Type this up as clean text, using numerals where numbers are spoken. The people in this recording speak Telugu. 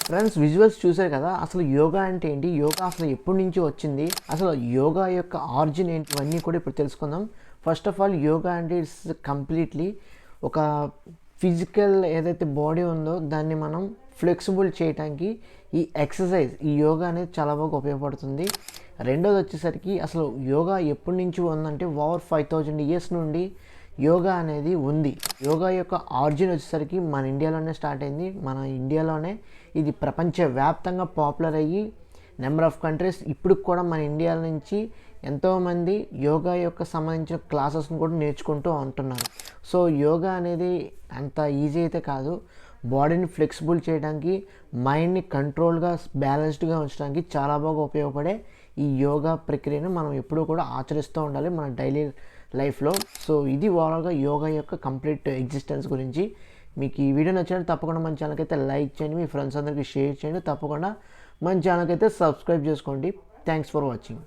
ఫ్రెండ్స్ విజువల్స్ చూసారు కదా, అసలు యోగా అంటే ఏంటి, యోగా అసలు ఎప్పటి నుంచి వచ్చింది, అసలు యోగా యొక్క ఆరిజిన్ ఏంటి, ఇవన్నీ కూడా ఇప్పుడు తెలుసుకుందాం. ఫస్ట్ ఆఫ్ ఆల్ యోగా అంటే ఇట్స్ కంప్లీట్లీ ఒక ఫిజికల్ ఏదైతే బాడీ ఉందో దాన్ని మనం ఫ్లెక్సిబుల్ చేయడానికి ఈ ఎక్సర్సైజ్, ఈ యోగా అనేది చాలా బాగా ఉపయోగపడుతుంది. రెండోది వచ్చేసరికి అసలు యోగా ఎప్పటి నుంచి ఉందంటే ఓవర్ 5000 ఇయర్స్ నుండి యోగా అనేది ఉంది. యోగా యొక్క ఆరిజిన్ వచ్చేసరికి మన ఇండియాలోనే స్టార్ట్ అయింది. మన ఇండియాలోనే ఇది ప్రపంచవ్యాప్తంగా పాపులర్ అయ్యి నెంబర్ ఆఫ్ కంట్రీస్ ఇప్పుడు కూడా మన ఇండియా నుంచి ఎంతోమంది యోగా యొక్క సంబంధించిన క్లాసెస్ని కూడా నేర్చుకుంటూ ఉంటున్నారు. సో యోగా అనేది అంత ఈజీ అయితే కాదు. బాడీని ఫ్లెక్సిబుల్ చేయడానికి, మైండ్ని కంట్రోల్గా బ్యాలెన్స్డ్గా ఉంచడానికి చాలా బాగా ఉపయోగపడే ఈ యోగా ప్రక్రియను మనం ఎప్పుడూ కూడా ఆచరిస్తూ ఉండాలి మన డైలీ లైఫ్లో. సో ఇది ఓవరాల్గా యోగా యొక్క కంప్లీట్ ఎగ్జిస్టెన్స్ గురించి. మీకు ఈ వీడియో నచ్చినట్టు తప్పకుండా మన ఛానల్కి అయితే లైక్ చేయండి, మీ ఫ్రెండ్స్ అందరికీ షేర్ చేయండి, తప్పకుండా మన ఛానల్కి అయితే సబ్స్క్రైబ్ చేసుకోండి. Thanks for watching.